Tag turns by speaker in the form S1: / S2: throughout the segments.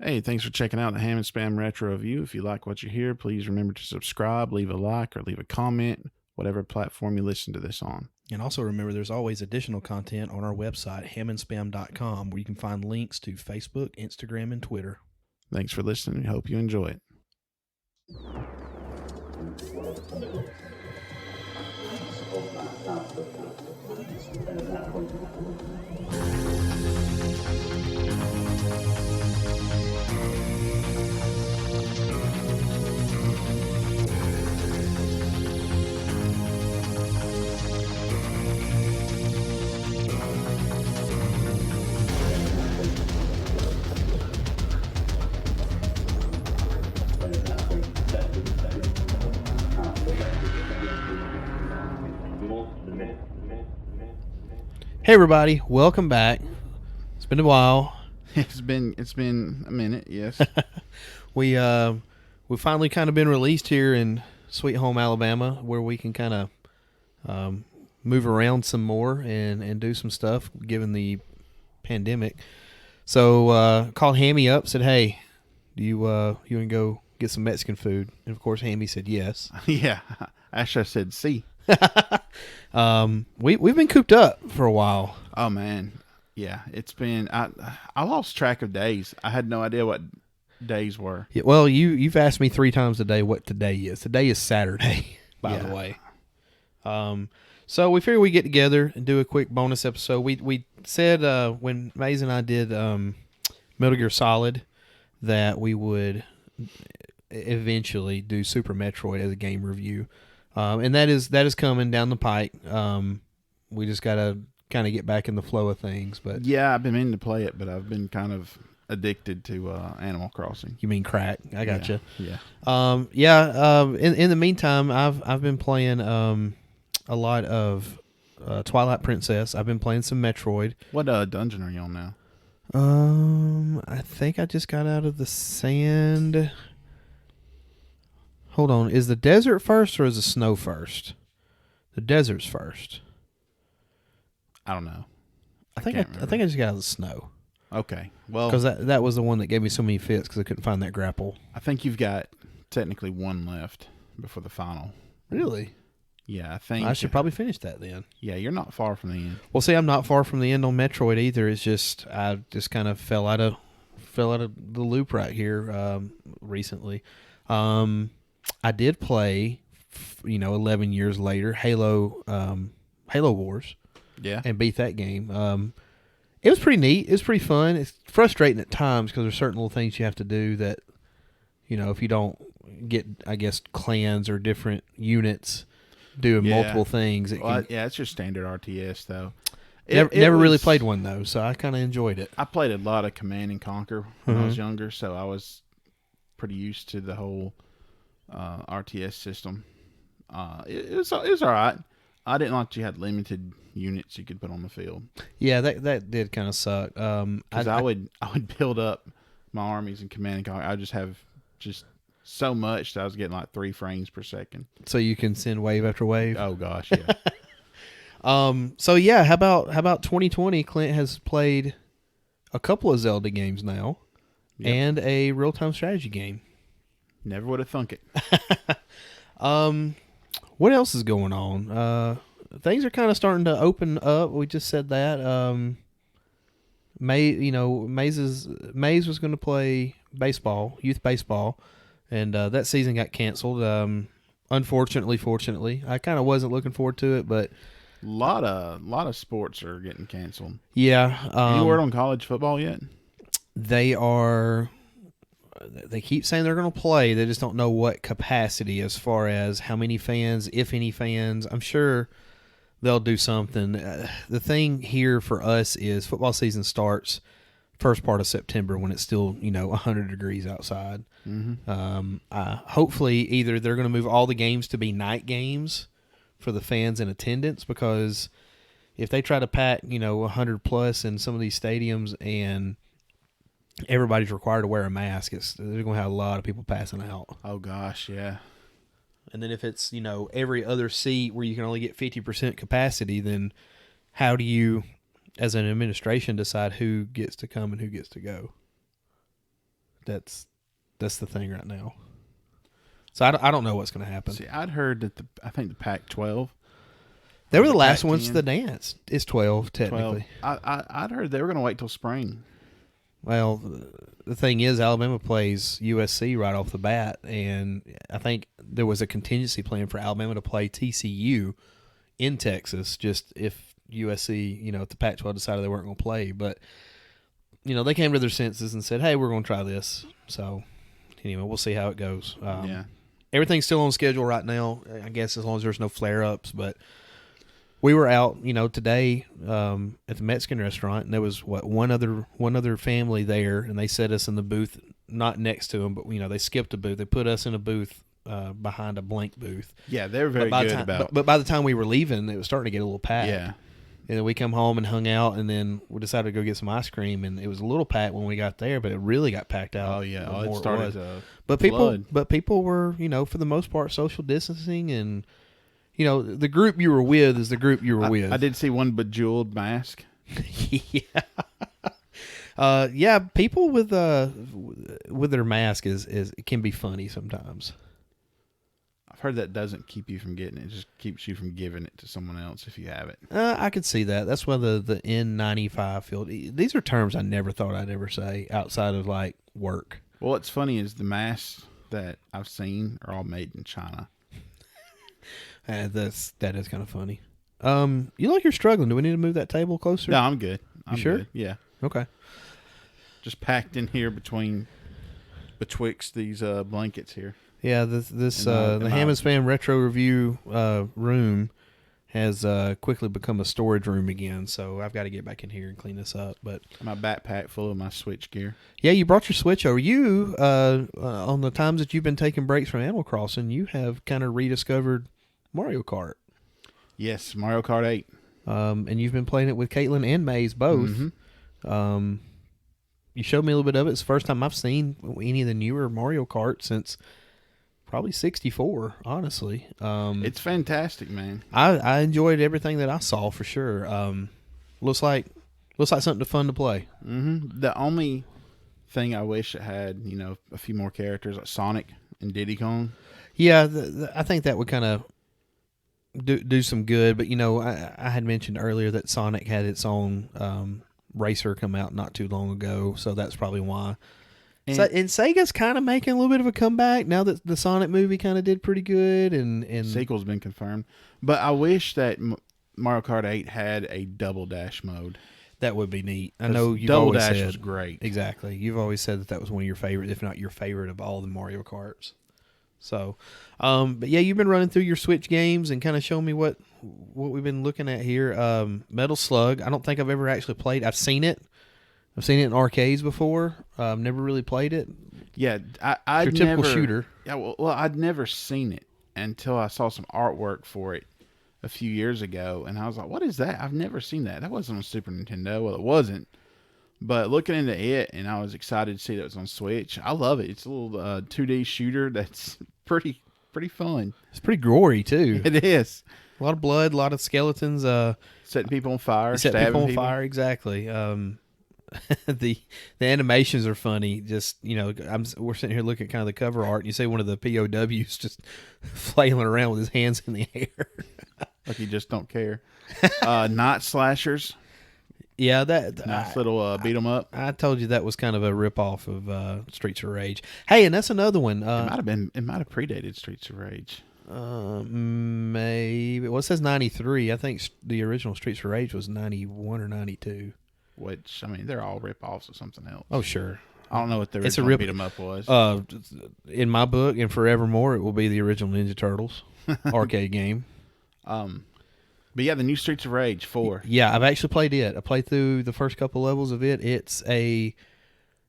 S1: Hey, thanks for checking out the Ham and Spam Retro Review. If you like what you hear, please remember to subscribe, leave a like, or leave a comment, whatever platform you listen to this on.
S2: And also remember, there's always additional content on our website, hamandspam.com, where you can find links to Facebook, Instagram, and Twitter.
S1: Thanks for listening. Hope you enjoy it.
S2: Hey everybody, welcome back. It's been a while.
S1: It's been a minute, yes.
S2: We finally kind of been released here in Sweet Home, Alabama, where we can kind of move around some more and do some stuff given the pandemic. So called Hammy up, said, "Hey, do you want to go get some Mexican food?" And of course, Hammy said yes.
S1: Yeah, actually I said C.
S2: We've been cooped up for a while.
S1: Oh man, yeah, it's been. I lost track of days. I had no idea what days were.
S2: Yeah, well, you've asked me 3 times today what today is. Today is Saturday, by the way. So we figured we'd get together and do a quick bonus episode. We said when Maze and I did Metal Gear Solid that we would eventually do Super Metroid as a game review. And that is coming down the pike. We just got to kind of get back in the flow of things. But
S1: yeah, I've been meaning to play it, but I've been kind of addicted to Animal Crossing.
S2: You mean crack? I gotcha.
S1: Yeah.
S2: In the meantime, I've been playing a lot of Twilight Princess. I've been playing some Metroid.
S1: What dungeon are you on now?
S2: I think I just got out of the sand. Hold on, is the desert first or is the snow first? The desert's first.
S1: I don't know.
S2: I think I just got out of the snow.
S1: Okay, well,
S2: because that was the one that gave me so many fits because I couldn't find that grapple.
S1: I think you've got technically one left before the final.
S2: Really?
S1: Yeah, I think
S2: I should probably finish that then.
S1: Yeah, you're not far from the end.
S2: Well, see, I'm not far from the end on Metroid either. It's just I just kind of fell out of the loop right here recently. I did play, 11 years later, Halo Wars.
S1: Yeah.
S2: And beat that game. It was pretty neat. It was pretty fun. It's frustrating at times because there's certain little things you have to do that, if you don't get, I guess, clans or different units doing multiple things.
S1: It's your standard RTS, though.
S2: Never really played one, though, so I kind of enjoyed it.
S1: I played a lot of Command and Conquer when I was younger, so I was pretty used to the whole RTS system. It was all right. I didn't like that you had limited units you could put on the field.
S2: Yeah, that did kind of suck.
S1: Because I would build up my armies in Command and Conquer. I just have so much that I was getting like 3 frames per second.
S2: So you can send wave after wave.
S1: Oh gosh, yeah.
S2: So yeah, how about 2020? Clint has played a couple of Zelda games now, and a real-time strategy game.
S1: Never would have thunk it.
S2: What else is going on? Things are kind of starting to open up. We just said that. Maze was going to play baseball, youth baseball, and that season got canceled. Unfortunately, fortunately, I kind of wasn't looking forward to it, but
S1: a lot of sports are getting canceled.
S2: Yeah.
S1: Any word on college football yet?
S2: They keep saying they're going to play. They just don't know what capacity as far as how many fans, if any fans. I'm sure they'll do something. The thing here for us is football season starts first part of September when it's still, 100 degrees outside.
S1: Mm-hmm.
S2: Hopefully either they're going to move all the games to be night games for the fans in attendance, because if they try to pack, 100 plus in some of these stadiums and everybody's required to wear a mask, they're going to have a lot of people passing out.
S1: Oh, gosh, yeah.
S2: And then if it's, every other seat where you can only get 50% capacity, then how do you, as an administration, decide who gets to come and who gets to go? That's the thing right now. So I don't know what's going to happen.
S1: See, I'd heard that I think the Pac-12.
S2: They were the last
S1: Pac-10,
S2: ones to the dance. It's 12 technically.
S1: 12. I'd heard they were going to wait till spring.
S2: Well, the thing is, Alabama plays USC right off the bat, and I think there was a contingency plan for Alabama to play TCU in Texas, just if USC, if the Pac-12 decided they weren't going to play. But, they came to their senses and said, hey, we're going to try this. So, anyway, we'll see how it goes.
S1: Yeah.
S2: Everything's still on schedule right now, I guess, as long as there's no flare-ups, but we were out, today at the Mexican restaurant, and there was one other family there, and they set us in the booth, not next to them, but they skipped a booth. They put us in a booth behind a blank booth.
S1: Yeah, they're very good about.
S2: But by the time we were leaving, it was starting to get a little packed.
S1: Yeah.
S2: And then we come home and hung out, and then we decided to go get some ice cream, and it was a little packed when we got there, but it really got packed out.
S1: Oh yeah, it started to
S2: but people were, for the most part, social distancing, and the group you were with is the group you were with.
S1: I did see one bejeweled mask.
S2: Yeah. People with their mask is it can be funny sometimes.
S1: I've heard that doesn't keep you from getting it; just keeps you from giving it to someone else if you have it.
S2: I could see that. That's why the N95 field. These are terms I never thought I'd ever say outside of like work.
S1: Well, what's funny is the masks that I've seen are all made in China.
S2: That is kind of funny. You look like you're struggling. Do we need to move that table closer?
S1: No, I'm good.
S2: You sure?
S1: Good. Yeah.
S2: Okay.
S1: Just packed in here betwixt these blankets here.
S2: Yeah, the Hammond Spam Retro Review room has quickly become a storage room again, so I've got to get back in here and clean this up. But
S1: my backpack full of my Switch gear.
S2: Yeah, you brought your Switch over. You, on the times that you've been taking breaks from Animal Crossing, you have kind of rediscovered Mario Kart.
S1: Yes, Mario Kart 8.
S2: And you've been playing it with Caitlin and Maze both.
S1: Mm-hmm.
S2: You showed me a little bit of it. It's the first time I've seen any of the newer Mario Kart since probably 64, honestly.
S1: It's fantastic, man.
S2: I enjoyed everything that I saw for sure. Looks like something fun to play.
S1: Mm-hmm. The only thing I wish it had, a few more characters like Sonic and Diddy Kong.
S2: Yeah, I think that would kind of do some good. But I had mentioned earlier that Sonic had its own racer come out not too long ago, so that's probably why. And Sega's kind of making a little bit of a comeback now that the Sonic movie kind of did pretty good, and
S1: sequel's been confirmed. But I wish that Mario Kart 8 had a double dash mode.
S2: That would be neat. I know you've
S1: double
S2: always
S1: dash
S2: said
S1: was great.
S2: Exactly. You've always said that was one of your favorite, if not your favorite, of all the Mario Karts. So, but yeah, you've been running through your Switch games and kind of showing me what we've been looking at here. Metal Slug. I don't think I've ever actually played. I've seen it. I've seen it in arcades before. Never really played it.
S1: Yeah,
S2: It's your typical shooter.
S1: Yeah, well, I'd never seen it until I saw some artwork for it a few years ago, and I was like, "What is that? I've never seen that. That wasn't on Super Nintendo." Well, it wasn't. But looking into it, and I was excited to see that it was on Switch. I love it. It's a little 2D shooter that's pretty fun.
S2: It's pretty gory too.
S1: It is.
S2: A lot of blood, a lot of skeletons.
S1: Setting people on fire.
S2: Setting people on fire. Exactly. The animations are funny. Just we're sitting here looking at kind of the cover art, and you see one of the POWs just flailing around with his hands in the air,
S1: like he just don't care. Night slashers.
S2: Yeah, that
S1: nice little beat 'em up.
S2: I told you that was kind of a ripoff of Streets of Rage. Hey, and that's another one.
S1: It might have predated Streets of Rage.
S2: Maybe. Well, it says 93. I think the original Streets of Rage was 91 or 92.
S1: Which, they're all rip-offs of something else.
S2: Oh, sure.
S1: I don't know what the original beat 'em up was.
S2: In my book, and forevermore, it will be the original Ninja Turtles arcade game.
S1: But yeah, the new Streets of Rage 4.
S2: Yeah, I've actually played it. I played through the first couple levels of it. It's a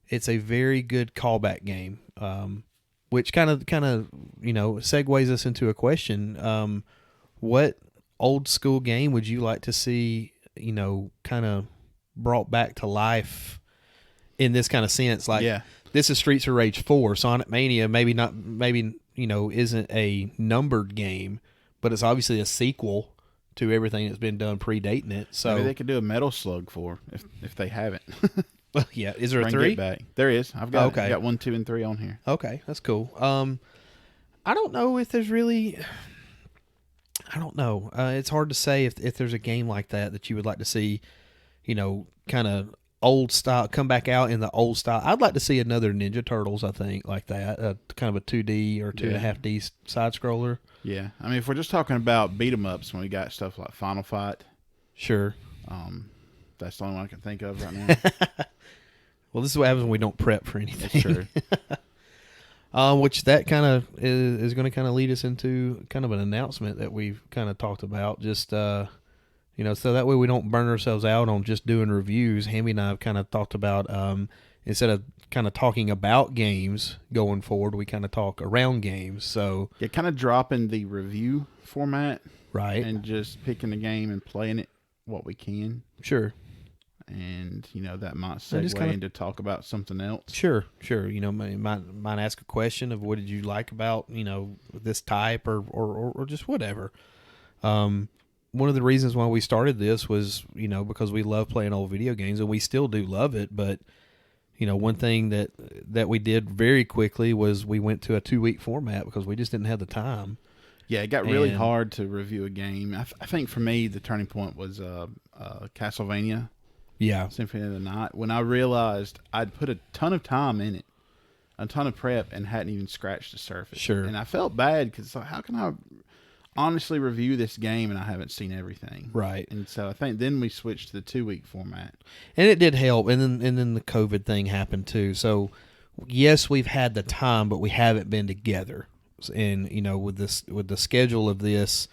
S2: very good callback game, which kind of segues us into a question. What old school game would you like to see, kind of brought back to life in this kind of sense? Like, yeah. This is Streets of Rage 4. Sonic Mania maybe isn't a numbered game, but it's obviously a sequel to everything that's been done predating it. So
S1: maybe they could do a Metal Slug 4 if they haven't.
S2: Well, yeah. Is there a
S1: Bring
S2: 3?
S1: Get Back. There is. I've got
S2: Okay.
S1: I got 1, 2, and 3 on here.
S2: Okay, that's cool. I don't know if there's really. I don't know. It's hard to say if there's a game like that you would like to see, kind of old style, come back out in the old style. I'd like to see another Ninja Turtles, I think, like that, kind of a 2D or 2.5D side scroller.
S1: Yeah, I mean, if we're just talking about beat 'em ups, when we got stuff like Final Fight,
S2: Sure.
S1: that's the only one I can think of right now.
S2: Well, this is what happens when we don't prep for anything.
S1: It's true.
S2: Which that kind of is going to kind of lead us into kind of an announcement that we've kind of talked about. Just so that way we don't burn ourselves out on just doing reviews. Hammy and I have kind of talked about instead of kind of talking about games going forward, we kind of talk around games. So
S1: yeah, kind of dropping the review format,
S2: right,
S1: and just picking the game and playing it what we can.
S2: Sure.
S1: And that might segue into talk about something else.
S2: Sure. Might ask a question of what did you like about this type or just whatever. One of the reasons why we started this was because we love playing old video games, and we still do love it. But one thing that we did very quickly was we went to a 2-week format because we just didn't have the time.
S1: Yeah, it got really hard to review a game. I think for me the turning point was Castlevania.
S2: Yeah.
S1: Symphony of the Night. When I realized I'd put a ton of time in it, a ton of prep, and hadn't even scratched the surface.
S2: Sure.
S1: And I felt bad because how can I honestly review this game and I haven't seen everything?
S2: Right.
S1: And so I think then we switched to the 2-week format.
S2: And it did help. And then the COVID thing happened too. So yes, we've had the time, but we haven't been together. And with the schedule of this,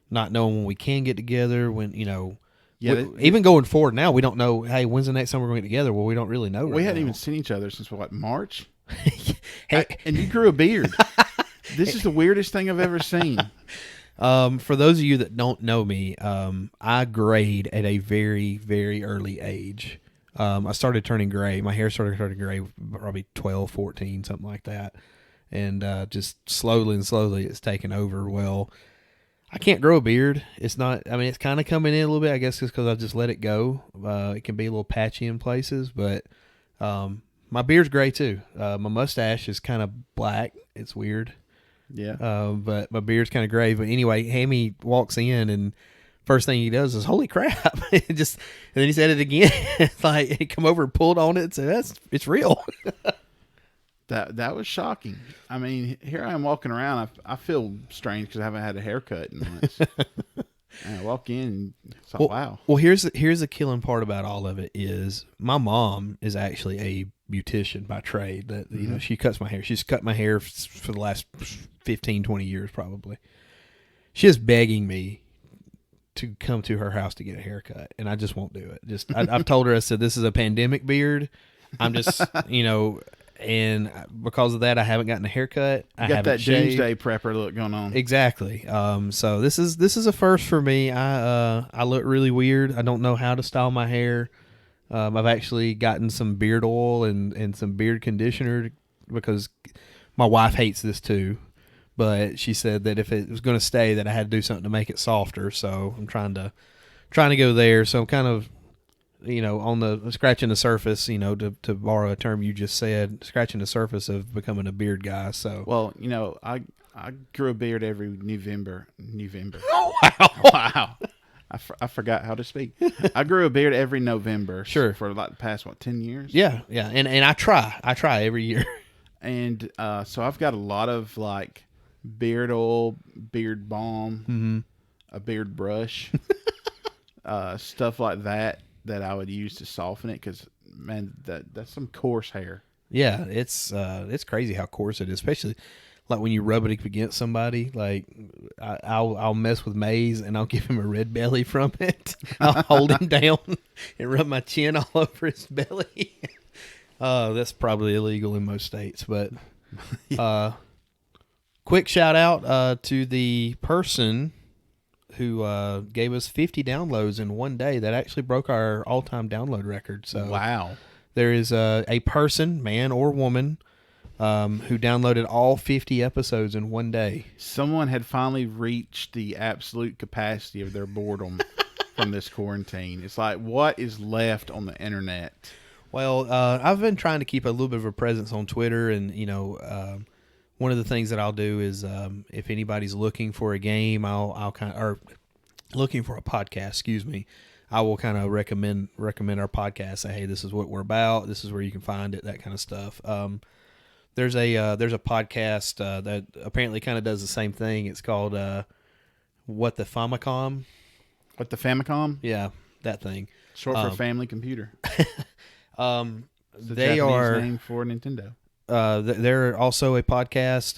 S2: not knowing when we can get together, when
S1: Yeah,
S2: even going forward now, we don't know, hey, when's the next time we're going to get together? Well, we don't really know.
S1: We hadn't even seen each other since, March?
S2: Hey.
S1: And you grew a beard. This is the weirdest thing I've ever seen.
S2: For those of you that don't know me, I grayed at a very, very early age. I started turning gray. My hair started turning gray probably 12, 14, something like that. And just slowly it's taken over. Well, I can't grow a beard. It's not, it's kind of coming in a little bit, I guess, just because I just let it go. It can be a little patchy in places, but my beard's gray too. My mustache is kind of black. It's weird.
S1: Yeah.
S2: But my beard's kind of gray. But anyway, Hammy walks in and first thing he does is, holy crap. And then he said it again. It's like he come over and pulled on it and said, it's real.
S1: That was shocking. I mean, here I am walking around. I feel strange because I haven't had a haircut in months. And I walk in and it's like, wow.
S2: Well, here's the killing part about all of it is my mom is actually a beautician by trade. That she cuts my hair. She's cut my hair for the last 15, 20 years probably. She is begging me to come to her house to get a haircut, and I just won't do it. I've told her, I said, this is a pandemic beard. I'm just, and because of that, I haven't gotten a haircut.
S1: You got that doomsday prepper look going on.
S2: Exactly. So this is a first for me. I look really weird. I don't know how to style my hair. I've actually gotten some beard oil and some beard conditioner because my wife hates this too. But she said that if it was going to stay, that I had to do something to make it softer. So I'm trying to go there. So I'm kind of, on the scratching the surface, to borrow a term you just said, scratching the surface of becoming a beard guy. So,
S1: well, I grew a beard every November.
S2: Oh, wow.
S1: Wow. I forgot how to speak. I grew a beard every November.
S2: Sure.
S1: For the past, 10 years?
S2: Yeah. And I try every year.
S1: And so I've got a lot of beard oil, beard balm, a beard brush, stuff like that I would use to soften it because, man, that's some coarse hair.
S2: Yeah, it's crazy how coarse it is, especially when you rub it up against somebody. I'll mess with Maze and I'll give him a red belly from it. I'll hold him down and rub my chin all over his belly. That's probably illegal in most states, but quick shout out to the person who gave us 50 downloads in one day. That actually broke our all-time download record. So
S1: wow.
S2: There is a person, man or woman, who downloaded all 50 episodes in one day.
S1: Someone had finally reached the absolute capacity of their boredom from this quarantine. It's like, what is left on the internet?
S2: Well, I've been trying to keep a little bit of a presence on Twitter, and one of the things that I'll do is if anybody's looking for a game, I'll kind of, or looking for a podcast, excuse me, I will kind of recommend our podcast. Say, hey, this is what we're about. This is where you can find it. That kind of stuff. There's a podcast that apparently kind of does the same thing. It's called What the Famicom.
S1: What the Famicom?
S2: Yeah, that thing.
S1: Short for family computer.
S2: They are
S1: name for Nintendo.
S2: They're also a podcast.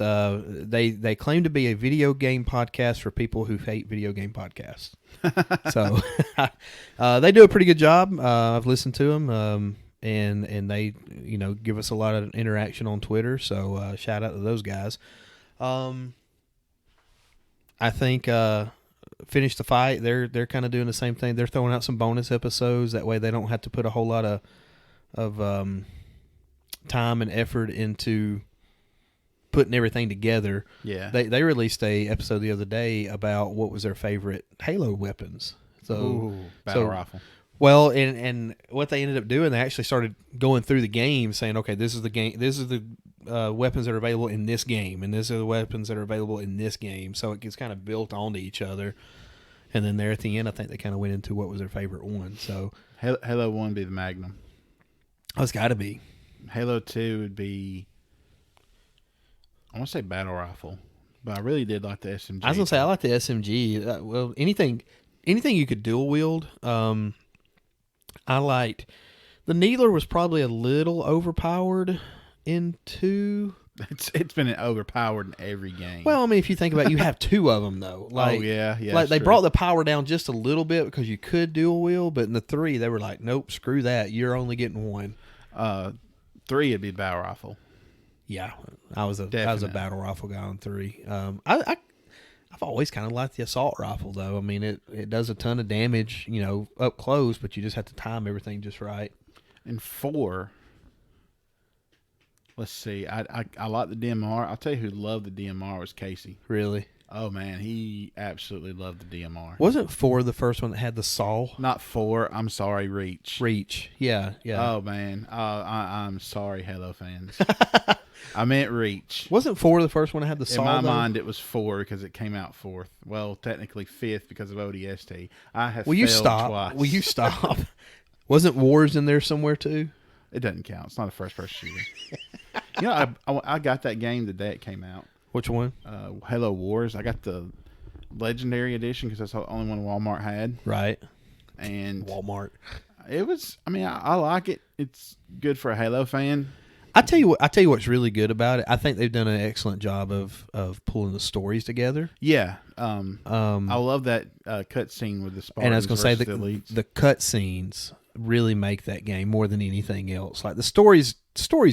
S2: They claim to be a video game podcast for people who hate video game podcasts. So they do a pretty good job. I've listened to them, and they give us a lot of interaction on Twitter. So shout out to those guys. I think Finish the Fight. They're kind of doing the same thing. They're throwing out some bonus episodes. That way they don't have to put a whole lot of time and effort into putting everything together.
S1: Yeah.
S2: They released a episode the other day about what was their favorite Halo weapons. So
S1: battle rifle.
S2: Well, and what they ended up doing, they actually started going through the game, saying, okay, this is the game. This is the weapons that are available in this game, and these are the weapons that are available in this game. So it gets kind of built onto each other. And then there at the end, I think they kind of went into what was their favorite one. So
S1: Halo 1 would be the Magnum.
S2: Oh, it's got to be.
S1: Halo 2 would be, I want to say battle rifle, but I really did like the SMG.
S2: I was going to say, I like the SMG. Well, anything you could dual wield. I liked, the Needler was probably a little overpowered in 2.
S1: It's been overpowered in every game.
S2: Well, I mean, if you think about it, you have 2 of them, though. Like,
S1: oh, yeah.
S2: Like, they brought the power down just a little bit because you could dual wield, but in the 3, they were like, nope, screw that. You're only getting 1.
S1: 3 would be battle rifle.
S2: Yeah, I was a battle rifle guy on 3. I've always kind of liked the assault rifle, though. I mean, it does a ton of damage, up close, but you just have to time everything just right.
S1: In 4, let's see. I like the DMR. I'll tell you who loved the DMR was Casey.
S2: Really?
S1: Oh, man. He absolutely loved the DMR.
S2: Wasn't 4 the first one that had the saw?
S1: Not 4. I'm sorry, Reach.
S2: Reach. Yeah.
S1: Oh, man. I'm sorry, Halo fans. I meant Reach.
S2: Wasn't 4 the first one that had the saw?
S1: In my mind, it was 4 because it came out 4th. Well, technically 5th because of ODST. I have failed twice.
S2: Will you stop? Wasn't Wars in there somewhere, too?
S1: It doesn't count. It's not a first-person shooter. I got that game the day it came out.
S2: Which one?
S1: Halo Wars. I got the Legendary Edition because that's the only one Walmart had.
S2: Right.
S1: And
S2: Walmart.
S1: It was. I mean, I like it. It's good for a Halo fan.
S2: I tell you what's really good about it. I think they've done an excellent job of pulling the stories together.
S1: Yeah. I love that cut scene with the Spartans.
S2: And I was going to say the cut scenes really make that game more than anything else. Like the story's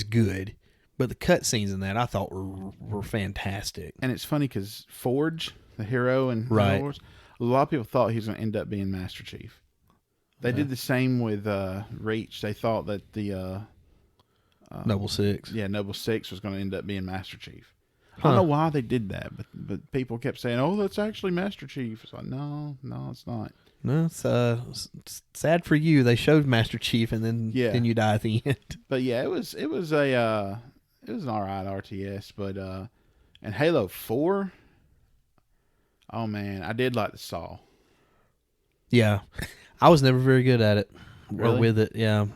S2: good, but the cut scenes in that I thought were fantastic.
S1: And it's funny because Forge, the hero in Halo Wars, a lot of people thought he was going to end up being Master Chief. They did the same with Reach. They thought that the
S2: Noble Six.
S1: Yeah, Noble Six was going to end up being Master Chief. I don't know why they did that, but people kept saying, "Oh, that's actually Master Chief." It's like, no, it's not.
S2: No, it's sad for you. They showed Master Chief, and then you die at the end.
S1: But yeah, it was an alright RTS. But and Halo 4, oh man, I did like the saw.
S2: Yeah, I was never very good at it
S1: really?
S2: Or with it. Yeah.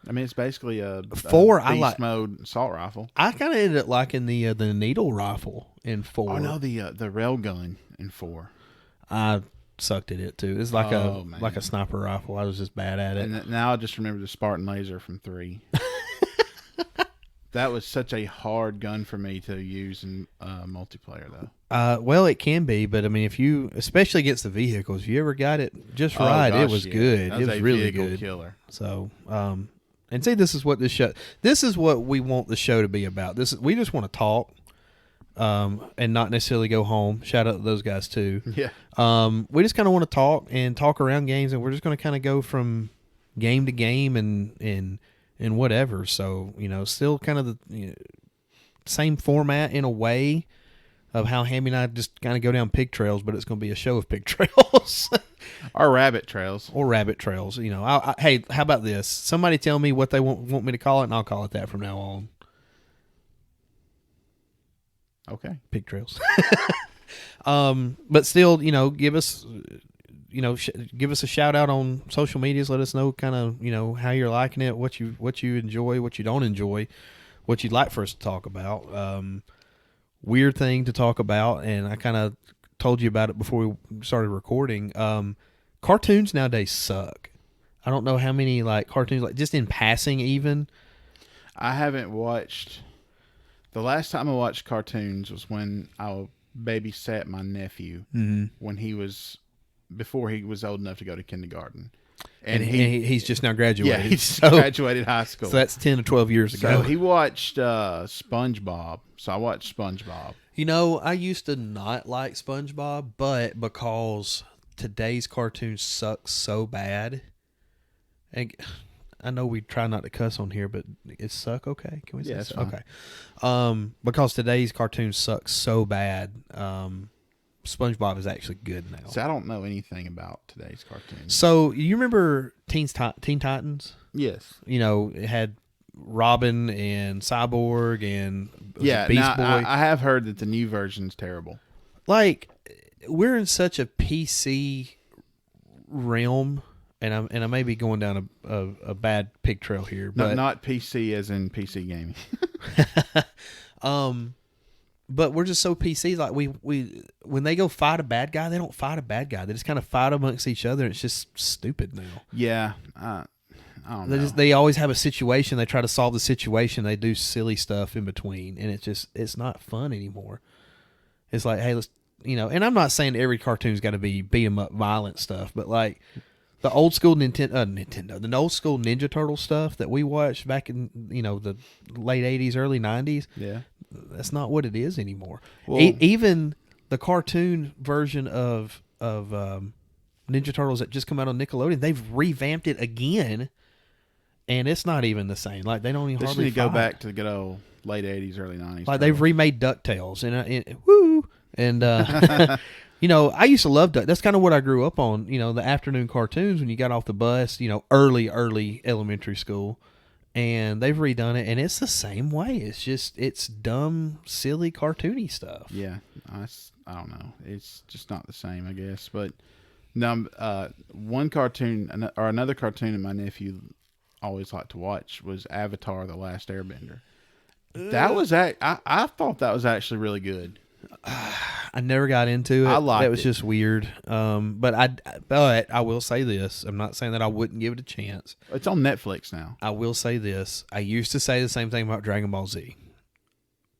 S1: I mean, it's basically a
S2: 4.
S1: I like mode assault rifle.
S2: I kind of ended up liking the needle rifle in 4.
S1: Oh no, the rail gun in 4.
S2: I sucked at it too. It's like a sniper rifle. I was just bad at it.
S1: And now I just remember the Spartan laser from 3. That was such a hard gun for me to use in multiplayer, though.
S2: Well, it can be, but I mean, if you, especially against the vehicles, if you ever got it just right, it was good.
S1: That was
S2: it was really good.
S1: Killer.
S2: So, and see, this is what this is what we want the show to be about. We just want to talk, and not necessarily go home. Shout out to those guys too.
S1: Yeah.
S2: We just kind of want to talk around games, and we're just going to kind of go from game to game and whatever. So, still kind of the same format in a way, of how Hammy and I just kind of go down pig trails, but it's going to be a show of pig trails.
S1: Or rabbit trails.
S2: Or rabbit trails. You know, hey, how about this? Somebody tell me what they want me to call it, and I'll call it that from now on.
S1: Okay.
S2: Pig trails. But still, you know, give us a shout out on social medias. Let us know kind of, you know, how you're liking it, what you enjoy, what you don't enjoy, what you'd like for us to talk about. Weird thing to talk about, and I kind of told you about it before we started recording. Cartoons nowadays suck. I don't know how many like cartoons, like just in passing even.
S1: I haven't watched. The last time I watched cartoons was when I babysat my nephew when before he was old enough to go to kindergarten.
S2: And he's just now graduated.
S1: Yeah, he's graduated high school.
S2: So that's 10 to 12 years ago.
S1: So he watched SpongeBob. So I watched SpongeBob.
S2: You know, I used to not like SpongeBob, but because today's cartoons suck so bad. And I know we try not to cuss on here, but is suck okay? Can we say
S1: it's
S2: suck? Okay. Because today's cartoons suck so bad, SpongeBob is actually good now.
S1: So I don't know anything about today's cartoons.
S2: So you remember Teen Titans?
S1: Yes.
S2: You know, it had Robin and Cyborg and
S1: Beast
S2: Boy.
S1: I have heard that the new version's terrible.
S2: Like, we're in such a PC realm, and I may be going down a bad pig trail here, but
S1: not PC as in PC gaming.
S2: But we're just so PC. Like we when they go fight a bad guy, they don't fight a bad guy. They just kind of fight amongst each other. And it's just stupid now.
S1: Yeah, I don't know.
S2: They always have a situation. They try to solve the situation. They do silly stuff in between, and it's not fun anymore. It's like, hey, let's, you know. And I'm not saying every cartoon's got to be beat 'em up, violent stuff, but like the old school Nintendo, the old school Ninja Turtle stuff that we watched back in, you know, the late '80s, early '90s.
S1: Yeah.
S2: That's not what it is anymore.
S1: Well,
S2: even the cartoon version of Ninja Turtles that just come out on Nickelodeon, they've revamped it again, and it's not even the same. Like they don't even hardly
S1: need to go
S2: fight.
S1: back to the good old late '80s, early '90s.
S2: Like they've remade DuckTales, and you know, I used to love Duck. That's kind of what I grew up on. You know, the afternoon cartoons when you got off the bus. You know, early elementary school. And they've redone it, and it's the same way. It's dumb, silly, cartoony stuff.
S1: Yeah, I don't know. It's just not the same, I guess. But no, one cartoon or another cartoon that my nephew always liked to watch was Avatar: The Last Airbender. That was I thought that was actually really good.
S2: I never got into it.
S1: I liked
S2: it. It was
S1: it.
S2: just weird. But I will say this. I'm not saying that I wouldn't give it a chance.
S1: It's on Netflix now.
S2: I will say this. I used to say the same thing about Dragon Ball Z.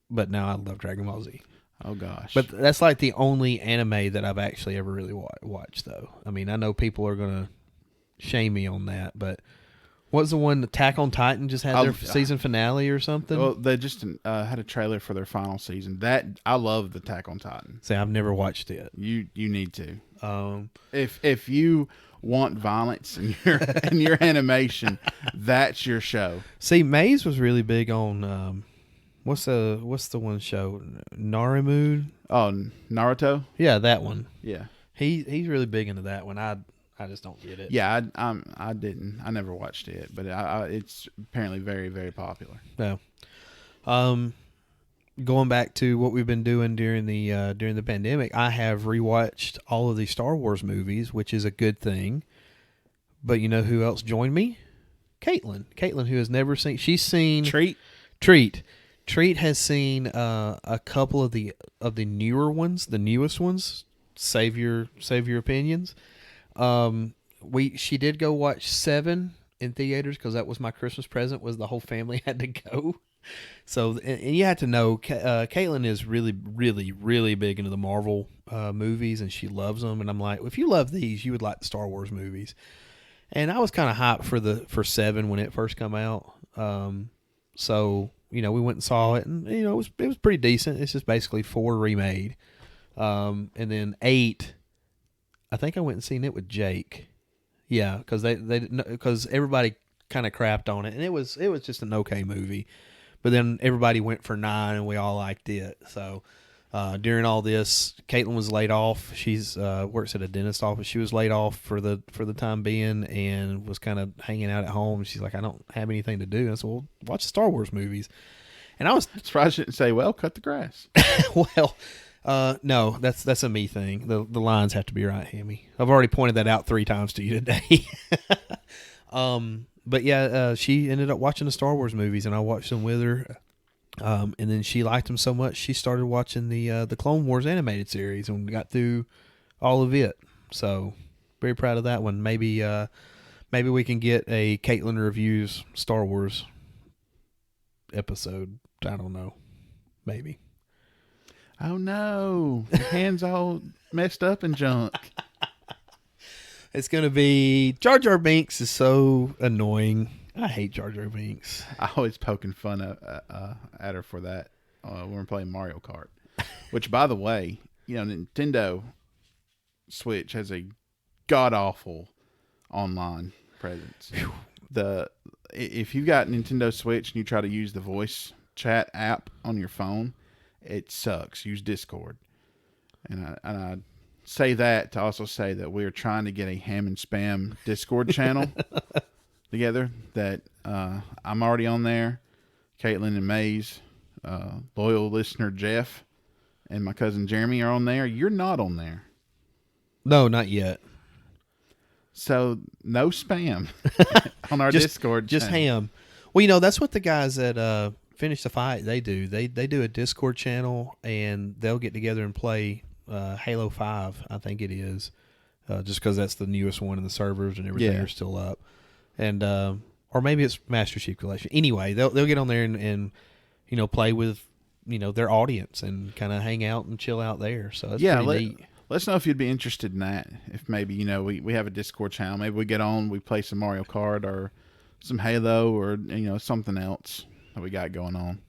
S2: But now I love Dragon Ball Z.
S1: Oh, gosh.
S2: But that's like the only anime that I've actually ever really watched, though. I mean, I know people are going to shame me on that, but what's the one, Attack on Titan just had their season finale or something?
S1: Well, they just had a trailer for their final season. I love the Attack on Titan.
S2: See, I've never watched it.
S1: You need to. If you want violence in your animation, that's your show.
S2: See, Maze was really big on what's the one show? Narumu?
S1: Oh, Naruto?
S2: Yeah, that one.
S1: Yeah.
S2: He's really big into that one. I just don't get it.
S1: Yeah, I didn't. I never watched it, but it's apparently very, very popular.
S2: No. Going back to what we've been doing during the pandemic, I have rewatched all of the Star Wars movies, which is a good thing. But you know who else joined me? Caitlin. Caitlin, who has never seen. She's seen Treat. Treat has seen a couple of the newer ones, the newest ones. Save your opinions. She did go watch 7 in theaters because that was my Christmas present. Was the whole family had to go. So and you have to know, Caitlin is really, really, really big into the Marvel movies, and she loves them. And I'm like, if you love these, you would like the Star Wars movies. And I was kind of hyped for 7 when it first come out. So you know, we went and saw it, and you know, it was pretty decent. It's just basically 4 remade, and then 8. I think I went and seen it with Jake. Yeah, because because everybody kind of crapped on it, and it was just an okay movie. But then everybody went for 9, and we all liked it. So During all this, Caitlin was laid off. She's works at a dentist office. She was laid off for the time being and was kind of hanging out at home. She's like, I don't have anything to do. And I said, well, watch the Star Wars movies. And I was
S1: surprised you didn't say, well, cut the grass.
S2: well, no, that's a me thing. The lines have to be right, Hammy. I've already pointed that out 3 times to you today. But yeah, she ended up watching the Star Wars movies, and I watched them with her. And then she liked them so much, she started watching the Clone Wars animated series and got through all of it. So very proud of that one. Maybe we can get a Caitlin reviews Star Wars episode. I don't know. Maybe.
S1: Oh no, your hand's all messed up and junk.
S2: It's gonna be Jar Jar Binks is so annoying. I hate Jar Jar Binks.
S1: I always poking fun at her for that when we're playing Mario Kart. Which, by the way, Nintendo Switch has a god awful online presence. If you've got Nintendo Switch and you try to use the voice chat app on your phone, it sucks. Use Discord. And I say that to also say that we're trying to get a ham and spam Discord channel together that I'm already on there. Caitlin and Maze, loyal listener Jeff, and my cousin Jeremy are on there. You're not on there.
S2: No, not yet.
S1: So no spam on our Discord
S2: just
S1: channel.
S2: Ham. Well, that's what the guys at Finish the Fight, they do. They do a Discord channel, and they'll get together and play Halo 5, I think it is, just because that's the newest one, and the servers and everything are still up. And or maybe it's Master Chief Collection. Anyway, they'll get on there and play with their audience and kind of hang out and chill out there. So it's pretty neat.
S1: Let us know if you'd be interested in that. If maybe we have a Discord channel, maybe we get on, we play some Mario Kart or some Halo or something else that we got going on.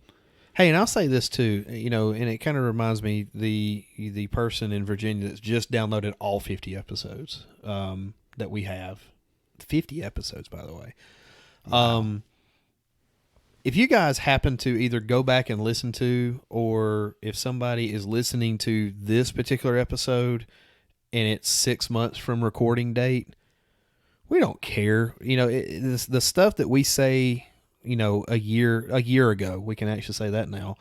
S2: Hey, and I'll say this too, and it kind of reminds me the person in Virginia that's just downloaded all 50 episodes that we have. 50 episodes, by the way. Wow. If you guys happen to either go back and listen to, or if somebody is listening to this particular episode and it's 6 months from recording date, we don't care. The stuff that we say, a year ago, we can actually say that now.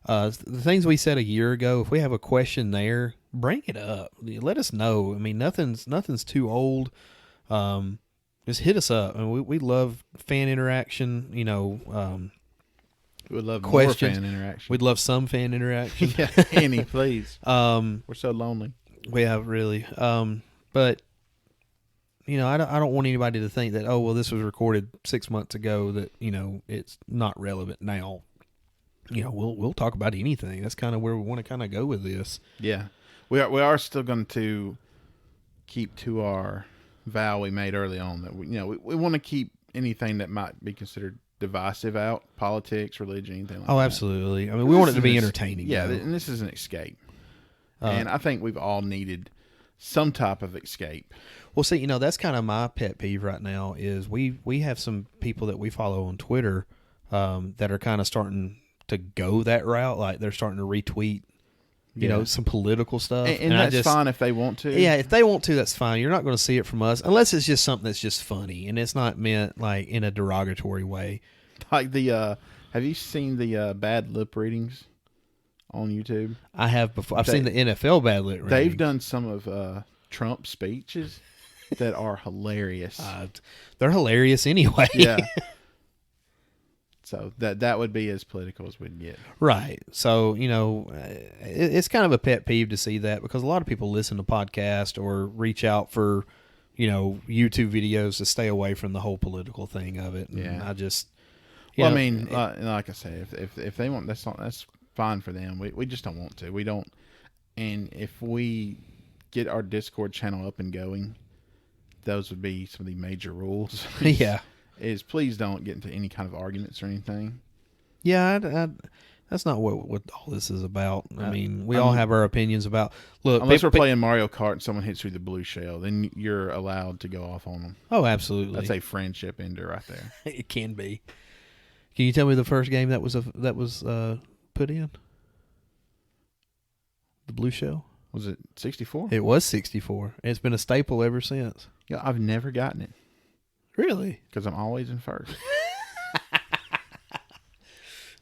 S2: The things we said a year ago, if we have a question there, bring it up. Let us know. I mean, nothing's too old. Just hit us up. I mean, we love fan interaction.
S1: We'd love
S2: questions.
S1: More fan interaction.
S2: We'd love some fan interaction.
S1: Yeah, any, please. We're so lonely.
S2: We have really. But I don't want anybody to think that this was recorded 6 months ago, that it's not relevant now. We'll talk about anything. That's kind of where we want to kind of go with this.
S1: Yeah, we are still going to keep to our vow we made early on that we want to keep anything that might be considered divisive out, politics, religion, anything like that.
S2: Oh, absolutely. I mean, we want it to be entertaining.
S1: Yeah, and this is an escape. And I think we've all needed some type of escape.
S2: Well, see, that's kind of my pet peeve right now is we have some people that we follow on Twitter that are kind of starting to go that route. Like they're starting to retweet some political stuff.
S1: And that's fine if they want to.
S2: Yeah, if they want to, that's fine. You're not going to see it from us unless it's just something that's just funny and it's not meant like in a derogatory way.
S1: Like have you seen the bad lip readings on YouTube?
S2: I have before. I've seen the NFL bad lip readings.
S1: They've done some of Trump's speeches that are hilarious.
S2: They're hilarious anyway.
S1: Yeah. So that would be as political as we'd get.
S2: Right. So, it's kind of a pet peeve to see that because a lot of people listen to podcasts or reach out for, YouTube videos to stay away from the whole political thing of it.
S1: Yeah.
S2: And I just...
S1: Well, I mean, like I say, if they want, that's fine for them. We just don't want to. We don't. And if we get our Discord channel up and going, those would be some of the major rules.
S2: Yeah.
S1: Is please don't get into any kind of arguments or anything.
S2: Yeah, that's not what all this is about. I mean, we all have our opinions about. Look,
S1: unless we're playing Mario Kart and someone hits you with the blue shell, then you're allowed to go off on them.
S2: Oh, absolutely.
S1: That's a friendship ender right there.
S2: It can be. Can you tell me the first game that was put in? The blue shell.
S1: Was it 64?
S2: It was 64. It's been a staple ever since.
S1: Yeah, I've never gotten it.
S2: Really?
S1: Because I'm always in first.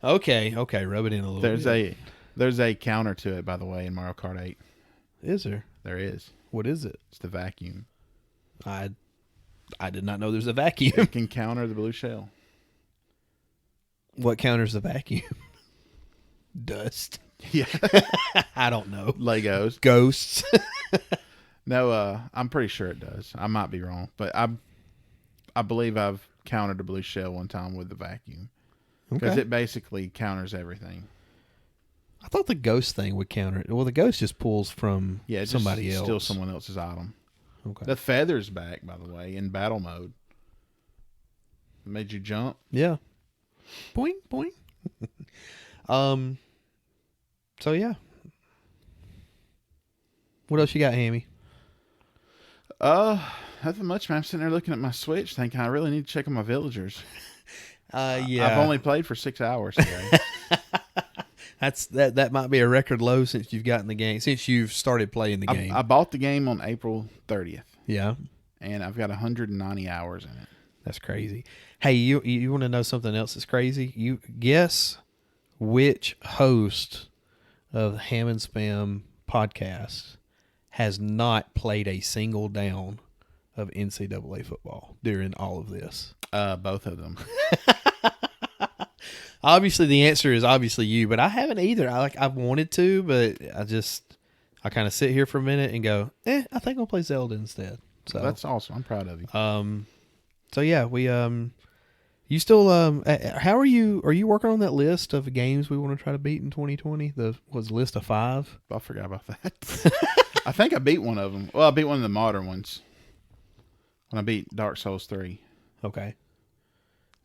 S2: Okay. Rub it in a little bit.
S1: There's a counter to it, by the way, in Mario Kart 8.
S2: Is there?
S1: There is.
S2: What is it?
S1: It's the vacuum.
S2: I did not know there's a vacuum.
S1: It can counter the blue shell.
S2: What counters the vacuum? Dust.
S1: Yeah.
S2: I don't know.
S1: Legos.
S2: Ghosts.
S1: No, I'm pretty sure it does. I might be wrong, but I believe I've countered a blue shell one time with the vacuum. Because it basically counters everything.
S2: I thought the ghost thing would counter it. Well, the ghost just pulls from somebody else.
S1: Steals someone else's item.
S2: Okay.
S1: The feather's back, by the way, in battle mode. It made you jump.
S2: Yeah. Boing, boing. So, yeah. What else you got, Hammy?
S1: Nothing much, man. I'm sitting there looking at my Switch thinking I really need to check on my villagers.
S2: Yeah.
S1: I've only played for 6 hours today.
S2: That might be a record low since you've gotten the game, since you've started playing the game.
S1: I bought the game on April 30th.
S2: Yeah.
S1: And I've got 190 hours in it.
S2: That's crazy. Hey, you want to know something else that's crazy? You guess which host of the Ham and Spam podcast has not played a single down of NCAA football during all of this?
S1: Both of them.
S2: Obviously, the answer is obviously you, but I haven't either. I've wanted to, but I kind of sit here for a minute and go, I think I'll play Zelda instead. So
S1: that's awesome. I'm proud of you.
S2: So yeah, we you still how are you? Are you working on that list of games we want to try to beat in 2020? The list of 5?
S1: I forgot about that. I think I beat one of them. Well, I beat one of the modern ones when I beat Dark Souls 3.
S2: Okay.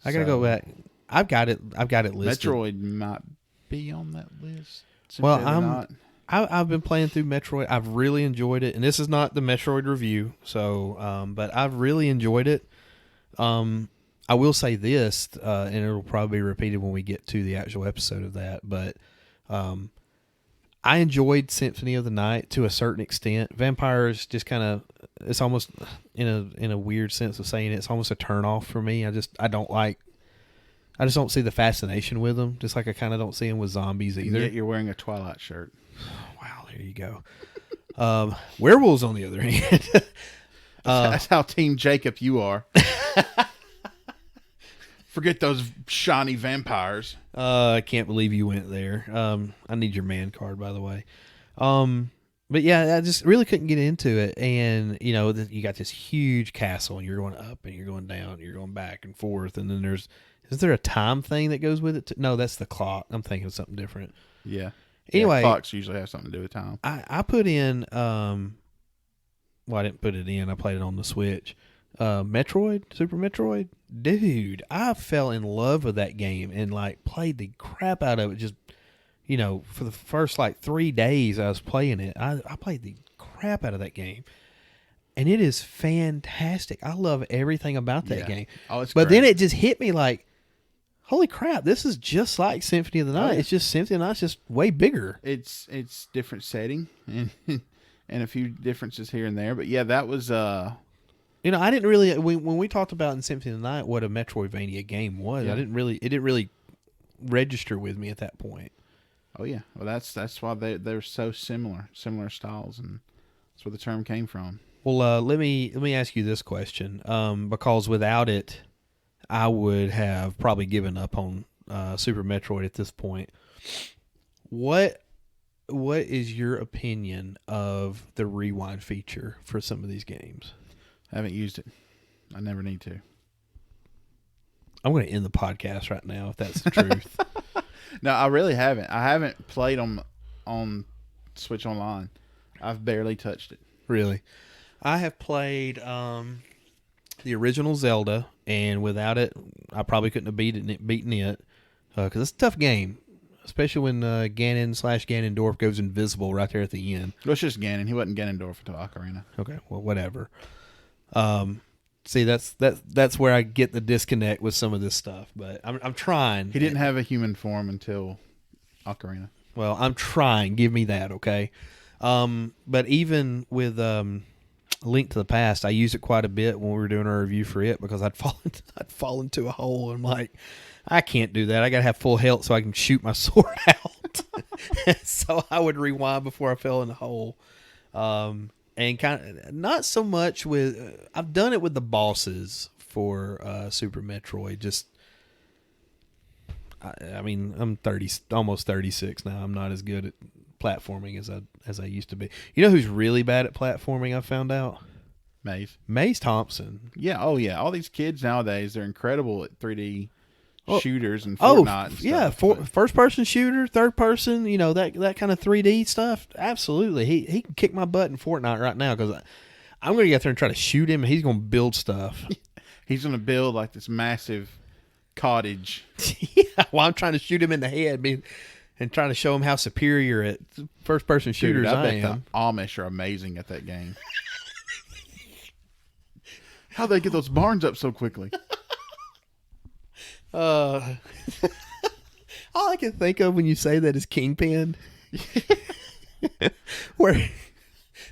S2: I gotta go back. I've got it listed.
S1: Metroid might be on that list.
S2: Well, I've been playing through Metroid. I've really enjoyed it, and this is not the Metroid review. So, but I've really enjoyed it. I will say this, and it'll probably be repeated when we get to the actual episode of that. But I enjoyed Symphony of the Night to a certain extent. Vampires just kind of, it's almost in a weird sense of saying it, it's almost a turnoff for me. I just don't see the fascination with them. Just like I kind of don't see them with zombies either.
S1: Yet you're wearing a Twilight shirt.
S2: Wow, there you go. Werewolves, on the other hand.
S1: That's how Team Jacob you are. Forget those shiny vampires.
S2: I can't believe you went there. I need your man card, by the way. But yeah, I just really couldn't get into it. And, you got this huge castle, and you're going up, and you're going down, and you're going back and forth. And then is there a time thing that goes with it? No, that's the clock. I'm thinking of something different.
S1: Yeah.
S2: Anyway.
S1: Clocks usually have something to do with time.
S2: I put in, I didn't put it in. I played it on the Switch. Super Metroid. Dude, I fell in love with that game and played the crap out of it. Just, for the first 3 days I was playing it, I played the crap out of that game. And it is fantastic. I love everything about that game.
S1: Oh, it's
S2: But
S1: great.
S2: then it just hit me holy crap, this is just like Symphony of the Night.
S1: Oh, yeah.
S2: It's just Symphony of the Night's just way bigger.
S1: It's different setting and a few differences here and there. But yeah, that was
S2: I didn't really when we talked about in Symphony of the Night what a Metroidvania game was.
S1: Yeah.
S2: It didn't really register with me at that point.
S1: Oh yeah, well that's why they're so similar styles, and that's where the term came from.
S2: Well, let me ask you this question, because without it, I would have probably given up on Super Metroid at this point. What is your opinion of the rewind feature for some of these games?
S1: I haven't used it. I never need to.
S2: I'm going to end the podcast right now if that's the truth.
S1: No, I really haven't. I haven't played on Switch Online. I've barely touched it.
S2: Really? I have played the original Zelda, and without it, I probably couldn't have beaten it because it's a tough game, especially when Ganon/Ganondorf goes invisible right there at the end.
S1: Well, it's just Ganon. He wasn't Ganondorf until Ocarina.
S2: Okay, well, whatever. See, that's where I get the disconnect with some of this stuff, but I'm trying.
S1: He didn't have a human form until Ocarina.
S2: Well, I'm trying. Give me that, okay? But even with Link to the Past, I use it quite a bit when we were doing our review for it because I'd fall into a hole and I'm like, I can't do that. I got to have full health so I can shoot my sword out. So I would rewind before I fell in the hole. And kind of not so much with I've done it with the bosses for Super Metroid. Just I mean, I'm 30, almost 36 now. I'm not as good at platforming as I used to be. You know who's really bad at platforming? I found out. Maze Thompson.
S1: Yeah. Oh yeah. All these kids nowadays, they're incredible at 3D shooters and Fortnite. And stuff,
S2: yeah. First person shooter, third person. You know that kind of 3D stuff. Absolutely. He can kick my butt in Fortnite right now because I'm going to get there and try to shoot him, and he's going to build stuff.
S1: He's going to build like this massive cottage.
S2: Yeah. While I'm trying to shoot him in the head, and trying to show him how superior at first person shooters I am.
S1: The Amish are amazing at that game. How'd they get those barns up so quickly?
S2: All I can think of when you say that is Kingpin. Where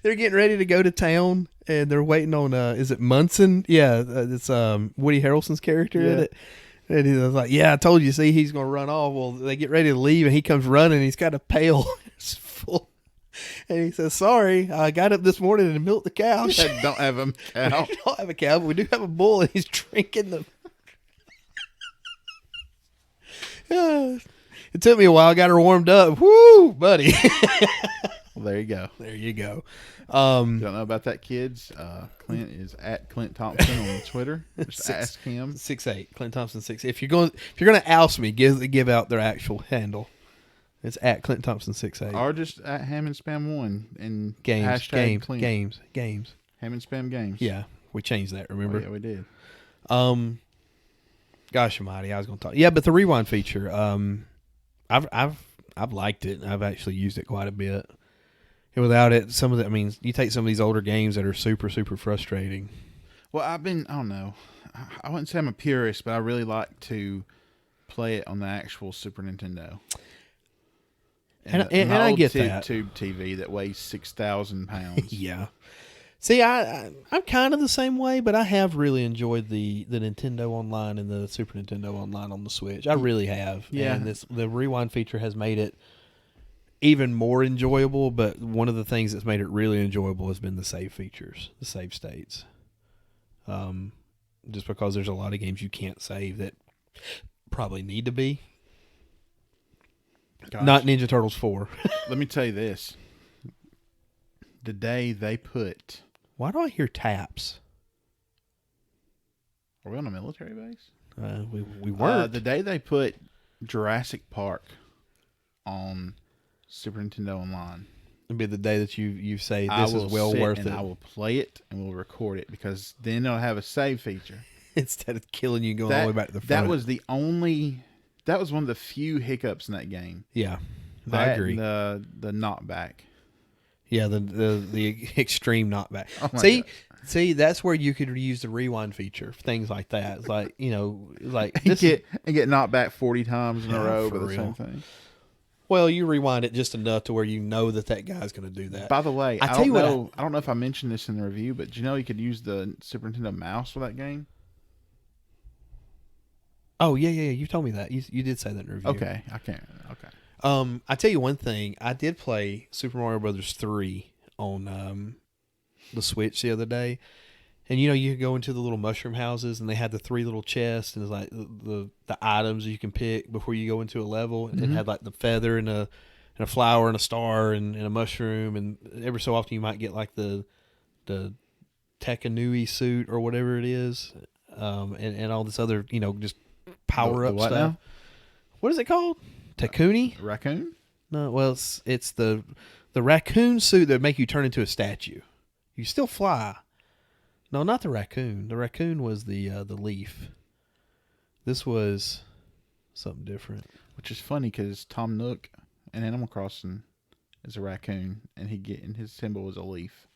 S2: they're getting ready to go to town and they're waiting on is it Munson? Yeah, it's Woody Harrelson's character in it. And he was like, "Yeah, I told you. See, he's going to run off." Well, they get ready to leave, and he comes running. He's got a pail, it's full, and he says, "Sorry, I got up this morning and milked the cow."
S1: Don't have a cow.
S2: We don't have a cow, but we do have a bull, and he's drinking the. It took me a while. I got her warmed up. Woo, buddy.
S1: Well, there you go.
S2: There you go.
S1: Don't know about that, kids. Clint is at Clint Thompson on Twitter. Just ask him.
S2: 6'8", Clint Thompson 6'8". If you're gonna oust me, give out their actual handle. It's at Clint Thompson 6'8".
S1: Or just at Ham and Spam 1 and
S2: games,
S1: hashtag Clint.
S2: games.
S1: Ham and Spam games.
S2: Yeah, we changed that. Remember?
S1: Oh, yeah, we did.
S2: Gosh almighty, I was going to talk. Yeah, but the rewind feature, I've liked it. I've actually used it quite a bit. And without it, you take some of these older games that are super, super frustrating.
S1: Well, I don't know. I wouldn't say I'm a purist, but I really like to play it on the actual Super Nintendo.
S2: And I get that.
S1: Tube TV that weighs 6,000 pounds.
S2: Yeah. See, I'm kind of the same way, but I have really enjoyed the Nintendo Online and the Super Nintendo Online on the Switch. I really have.
S1: Yeah.
S2: And the rewind feature has made it even more enjoyable, but one of the things that's made it really enjoyable has been the save features, the save states. Just because there's a lot of games you can't save that probably need to be. Gosh. Not Ninja Turtles 4.
S1: Let me tell you this. The day they put...
S2: Why do I hear taps?
S1: Are we on a military base?
S2: We weren't.
S1: The day they put Jurassic Park on Super Nintendo Online.
S2: It'll be the day that you say this is well worth it.
S1: I will play it and we'll record it because then it'll have a save feature.
S2: Instead of killing you going all the way back to the front.
S1: That was one of the few hiccups in that game.
S2: Yeah. I agree.
S1: The knockback.
S2: Yeah, the extreme knockback.
S1: Oh
S2: see, that's where you could use the rewind feature, things like that. It's like,
S1: get knocked back 40 times in a row for the same thing.
S2: Well, you rewind it just enough to where you know that guy's going to do that.
S1: By the way, I don't know if I mentioned this in the review, but do you know you could use the Super Nintendo mouse for that game?
S2: Oh yeah, you told me that. You did say that in the review.
S1: Okay, I can't. Okay.
S2: I tell you one thing. I did play Super Mario Brothers 3 on the Switch the other day, and you could go into the little mushroom houses, and they had the 3 little chests, and it's like the items you can pick before you go into a level, and it had like the feather and a flower and a star and a mushroom, and every so often you might get like the Tekanui suit or whatever it is, and all this other just power up stuff. Now? What is it called? Takuni?
S1: Raccoon?
S2: No, well, it's the raccoon suit that make you turn into a statue. You still fly. No, not the raccoon. The raccoon was the leaf. This was something different.
S1: Which is funny because Tom Nook in Animal Crossing is a raccoon, and his symbol is a leaf.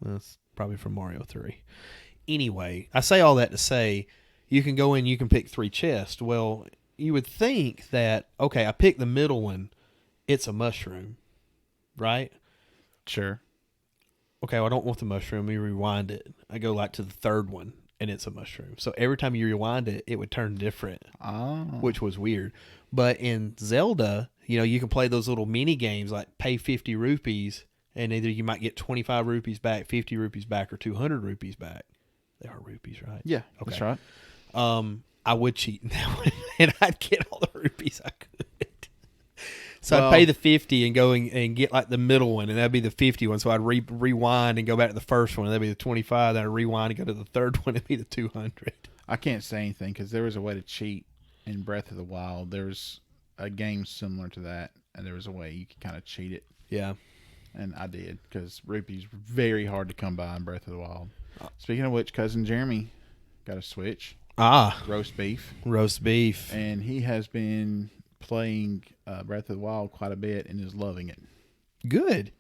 S2: That's probably from Mario 3. Anyway, I say all that to say you can go in, you can pick 3 chests. Well, you would think that, okay, I picked the middle one, it's a mushroom, right?
S1: Sure.
S2: Okay, well, I don't want the mushroom. We rewind it. I go like to the third one, and it's a mushroom. So every time you rewind it, it would turn different,
S1: Oh.
S2: which was weird. But in Zelda, you can play those little mini games like pay 50 rupees, and either you might get 25 rupees back, 50 rupees back, or 200 rupees back. They are rupees, right?
S1: Yeah,
S2: Okay.
S1: that's right.
S2: I would cheat in that one, and I'd get all the rupees I could. So I'd pay the 50 and go and get like the middle one, and that'd be the 50 one. So I'd rewind and go back to the first one, and that'd be the 25. Then I'd rewind and go to the third one, and it'd be the 200.
S1: I can't say anything because there was a way to cheat in Breath of the Wild. There was a game similar to that, and there was a way you could kind of cheat it.
S2: Yeah.
S1: And I did because rupees were very hard to come by in Breath of the Wild. Speaking of which, cousin Jeremy got a Switch.
S2: Roast beef.
S1: And he has been playing Breath of the Wild quite a bit and is loving it.
S2: Good.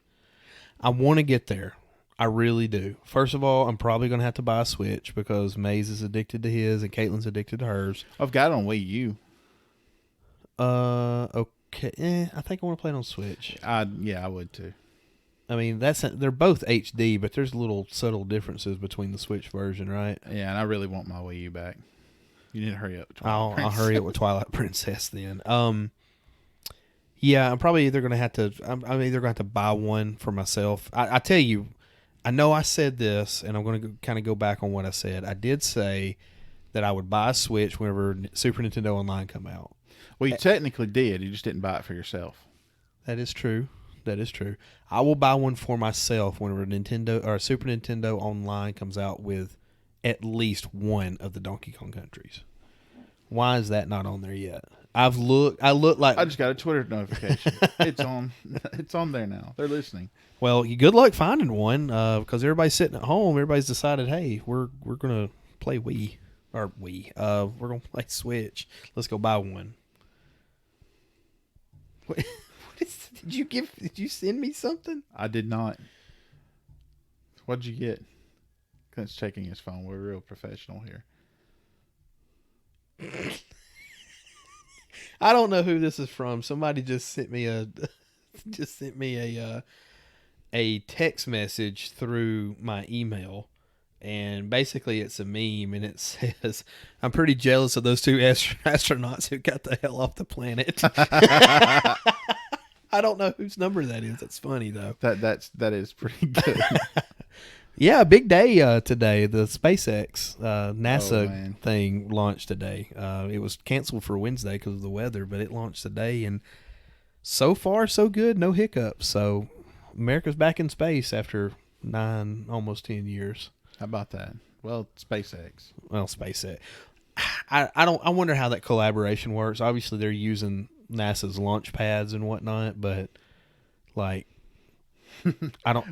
S2: I want to get there. I really do. First of all, I'm probably going to have to buy a Switch because Maze is addicted to his and Caitlin's addicted to hers.
S1: I've got it on Wii U.
S2: Okay. I think I want to play it on Switch.
S1: Yeah, I would too.
S2: I mean, they're both HD, but there's little subtle differences between the Switch version, right?
S1: Yeah, and I really want my Wii U back. You need to hurry up.
S2: I'll hurry up with Twilight Princess then. Yeah, I'm probably either gonna have to. I'm either gonna have to buy one for myself. I tell you, I know I said this, and I'm gonna kind of go back on what I said. I did say that I would buy a Switch whenever Super Nintendo Online come out.
S1: Well, you technically did. You just didn't buy it for yourself.
S2: That is true. I will buy one for myself whenever Nintendo or Super Nintendo Online comes out with at least one of the Donkey Kong countries. Why is that not on there yet? I look like
S1: I just got a Twitter notification. It's on there now. They're listening.
S2: Well, good luck finding one because everybody's sitting at home. Everybody's decided, hey, we're gonna play Wii. We're gonna play Switch. Let's go buy one. Did you send me something?
S1: I did not. What'd you get? Clint's checking his phone. We're real professional here.
S2: I don't know who this is from. Somebody just sent me a text message through my email, and basically it's a meme, and it says, "I'm pretty jealous of those two astronauts who got the hell off the planet." I don't know whose number that is. That's funny though.
S1: That is pretty good.
S2: Yeah, big day today. The SpaceX NASA thing launched today. It was canceled for Wednesday because of the weather, but it launched today, and so far so good, no hiccups. So America's back in space after 9, almost 10 years.
S1: How about that? Well, SpaceX.
S2: I wonder how that collaboration works. Obviously, they're using NASA's launch pads and whatnot, but like,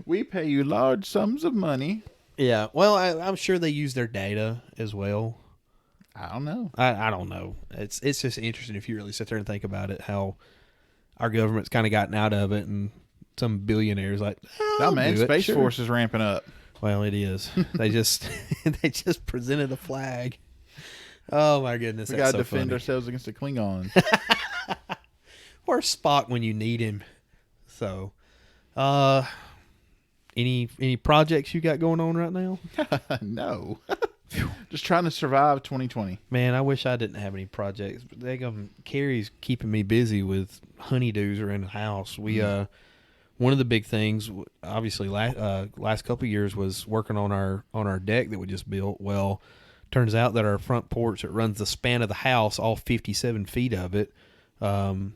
S1: We pay you large sums of money.
S2: Yeah, well, I'm sure they use their data as well.
S1: I don't know.
S2: I don't know. It's just interesting if you really sit there and think about it, how our government's kind of gotten out of it, and some billionaires like,
S1: no man, Space Force is ramping up.
S2: Well, it is. They just presented a flag. Oh my goodness,
S1: we gotta defend ourselves against the Klingons.
S2: Or Spock when you need him. So, any projects you got going on right now?
S1: No. Just trying to survive 2020.
S2: Man, I wish I didn't have any projects. Carrie's keeping me busy with honeydews around the house. We one of the big things, obviously, last couple of years was working on our deck that we just built. Well, turns out that our front porch that runs the span of the house, all 57 feet of it,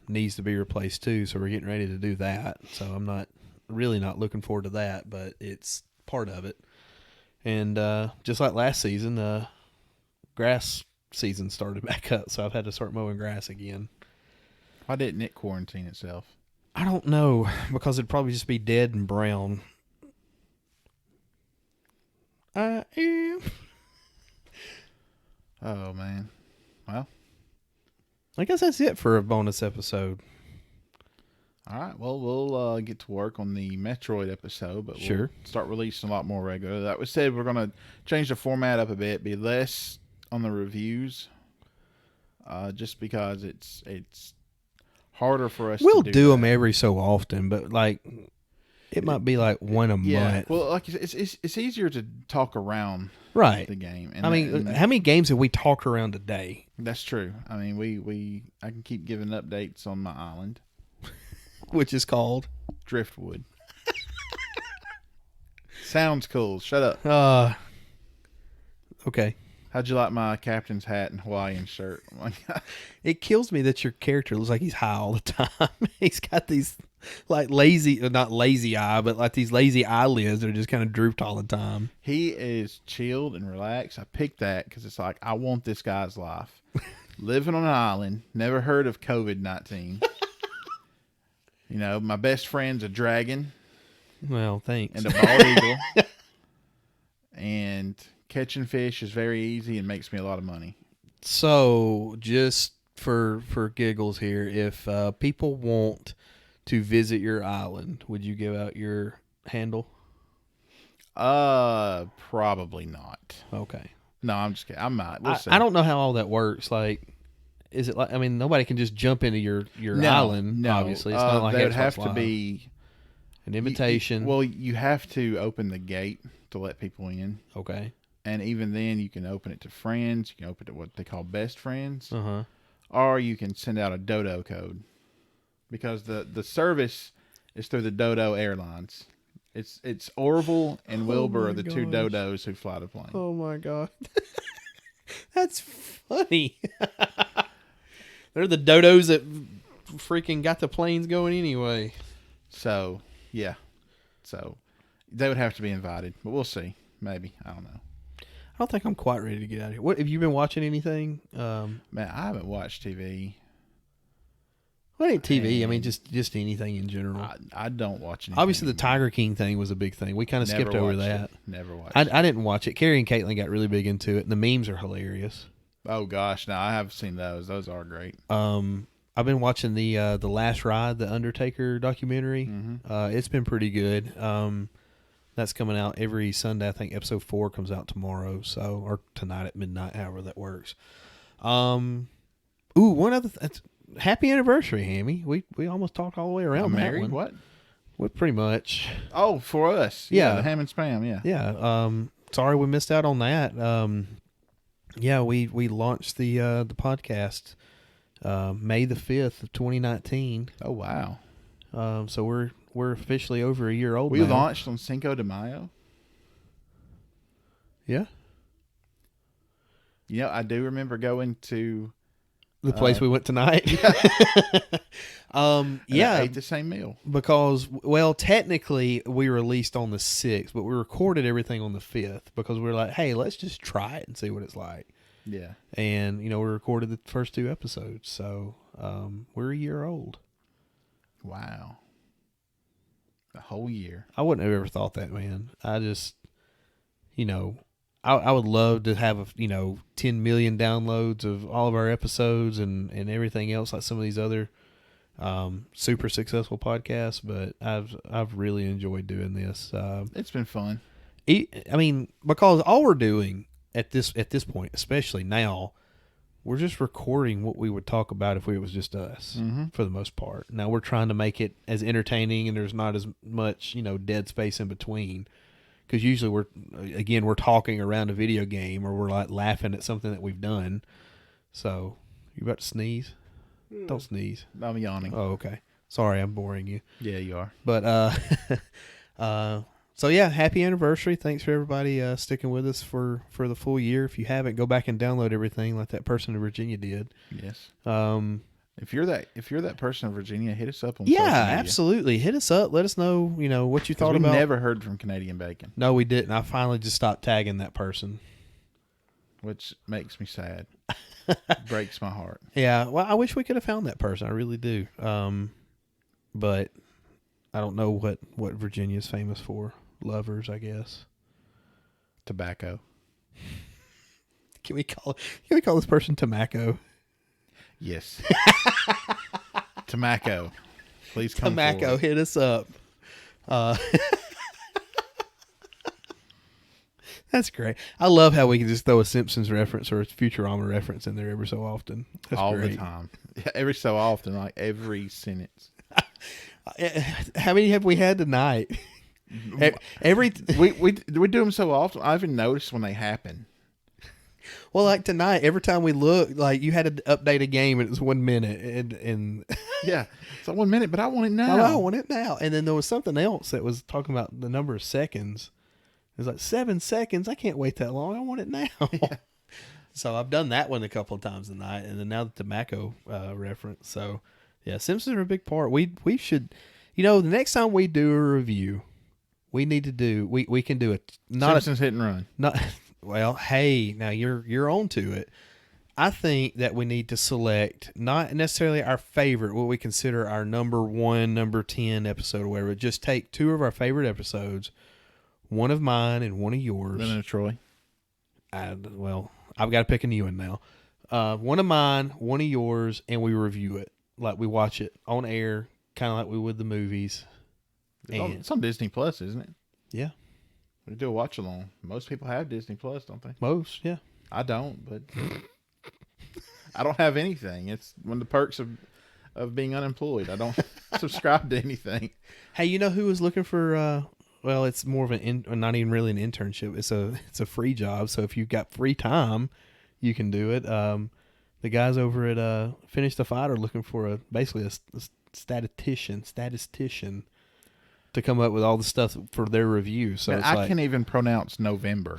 S2: needs to be replaced too. So we're getting ready to do that. So I'm really not looking forward to that, but it's part of it. And just like last season, grass season started back up, so I've had to start mowing grass again.
S1: Why didn't it quarantine itself?
S2: I don't know, because it'd probably just be dead and brown. I am.
S1: Oh, man. Well,
S2: I guess that's it for a bonus episode.
S1: All right. Well, we'll get to work on the Metroid episode, but we'll start releasing a lot more regular. That was said, we're going to change the format up a bit, be less on the reviews, just because it's harder for us
S2: We'll
S1: to
S2: do
S1: that.
S2: them every so often, but like it might be like one a month.
S1: Well, like it's easier to talk around
S2: right.
S1: the game. And
S2: I mean, how many games have we talked around today?
S1: That's true. I mean, I can keep giving updates on my island,
S2: which is called
S1: Driftwood. Sounds cool. Shut up.
S2: Okay.
S1: How'd you like my captain's hat and Hawaiian shirt? Oh my God.
S2: It kills me that your character looks like he's high all the time. He's got these like not lazy eye, but like these lazy eyelids that are just kind of drooped all the time.
S1: He is chilled and relaxed. I picked that because it's like, I want this guy's life. Living on an island, never heard of COVID-19. You know, my best friend's a dragon.
S2: Well, thanks.
S1: And a bald eagle. And catching fish is very easy and makes me a lot of money.
S2: So, just for giggles here, if people want to visit your island, would you give out your handle?
S1: Probably not.
S2: Okay.
S1: No, I'm just kidding. I'm not. We'll see.
S2: I don't know how all that works. Like, is it like? I mean, nobody can just jump into your island.
S1: No,
S2: obviously, it's not like
S1: there would
S2: Xbox
S1: have to
S2: Live.
S1: be
S2: An invitation.
S1: You have to open the gate to let people in.
S2: Okay.
S1: And even then, you can open it to friends. You can open it to what they call best friends.
S2: Uh-huh.
S1: Or you can send out a dodo code. Because the service is through the Dodo Airlines. It's Orville and Wilbur are the two dodos who fly the plane.
S2: Oh, my God. That's funny. They're the dodos that freaking got the planes going anyway.
S1: So, yeah. So, they would have to be invited. But we'll see. Maybe. I don't know.
S2: I don't think I'm quite ready to get out of here. What have you been watching anything?
S1: Man, I haven't watched TV.
S2: What ain't TV? I mean, just anything in general.
S1: I don't watch anything.
S2: Obviously, the Tiger King thing was a big thing. We kind of skipped over that.
S1: Never watched
S2: I didn't watch it. Carrie and Caitlin got really big into it, and the memes are hilarious.
S1: Oh gosh, no, I have seen those. Those are great.
S2: I've been watching the Last Ride, the Undertaker documentary.
S1: Mm-hmm.
S2: It's been pretty good. That's coming out every Sunday. I think episode 4 comes out tomorrow, or tonight at midnight, however that works. One other. Happy anniversary, Hammy. We almost talked all the way around that
S1: married?
S2: one.
S1: What?
S2: Well, pretty much.
S1: Oh, for us.
S2: Yeah.
S1: The ham and spam, yeah.
S2: Yeah. Sorry we missed out on that. Yeah, we launched the podcast May the 5th of 2019.
S1: Oh, wow.
S2: So we're officially over a year old now.
S1: We launched on Cinco de Mayo.
S2: Yeah.
S1: You know, I do remember going to
S2: the place we went tonight.
S1: Yeah. I ate the same meal.
S2: Because, well, technically we released on the 6th, but we recorded everything on the 5th because we were like, hey, let's just try it and see what it's like.
S1: Yeah.
S2: And, we recorded the first 2 episodes. So we're a year old.
S1: Wow. A whole year.
S2: I wouldn't have ever thought that, man. I just, I would love to have 10 million downloads of all of our episodes and everything else like some of these other super successful podcasts, but I've really enjoyed doing this.
S1: It's been fun.
S2: I mean, because all we're doing at this point, especially now, we're just recording what we would talk about if it was just us, for the most part. Now we're trying to make it as entertaining and there's not as much dead space in between. Because usually we're talking around a video game or we're like laughing at something that we've done. So, you about to sneeze? Don't sneeze.
S1: I'm yawning.
S2: Oh, okay. Sorry, I'm boring you.
S1: Yeah, you are.
S2: But so yeah, happy anniversary! Thanks for everybody sticking with us for the full year. If you haven't, go back and download everything like that person in Virginia did.
S1: Yes. If you're that person in Virginia, hit us up on
S2: yeah,
S1: social media.
S2: Absolutely. Hit us up. Let us know, what you thought about.
S1: We never heard from Canadian Bacon.
S2: No, we didn't. I finally just stopped tagging that person,
S1: which makes me sad. Breaks my heart.
S2: Yeah. Well, I wish we could have found that person. I really do. But I don't know what Virginia's famous for. Lovers, I guess.
S1: Tobacco.
S2: Can we call this person Tobacco?
S1: Yes. Tobacco. Please come
S2: Tobacco,
S1: forward.
S2: hit us up. That's great. I love how we can just throw a Simpsons reference or a Futurama reference in there every so often. That's
S1: all
S2: great.
S1: the time. Every so often, like every sentence.
S2: How many have we had tonight? Every
S1: we do them so often. I even noticed when they happen.
S2: Well, like tonight, every time we look, like you had to update a game and it was 1 minute, and
S1: yeah, it's like 1 minute, but I want it now.
S2: I want it now. And then there was something else that was talking about the number of seconds. It was like 7 seconds. I can't wait that long. I want it now. Yeah. So I've done that one a couple of times tonight, and then now the tobacco reference. So yeah, Simpsons are a big part. We should, the next time we do a review, we need to do we can do it.
S1: Simpsons hit and run.
S2: Not. Well, hey, now you're on to it. I think that we need to select not necessarily our favorite, what we consider our number 1, number 10 episode or whatever. Just take 2 of our favorite episodes, one of mine and one of yours.
S1: Then Troy.
S2: I've got to pick a new one now. One of mine, one of yours, and we review it. Like we watch it on air, kind of like we would the movies.
S1: It's on Disney Plus, isn't it?
S2: Yeah.
S1: We do a watch along. Most people have Disney Plus, don't they?
S2: Most, yeah.
S1: I don't, but I don't have anything. It's one of the perks of being unemployed. I don't subscribe to anything.
S2: Hey, you know who was looking for? Well, it's more of not even really an internship. It's a free job. So if you've got free time, you can do it. The guys over at Finish the Fight are looking for basically a statistician to come up with all the stuff for their review. So
S1: I can't even pronounce November.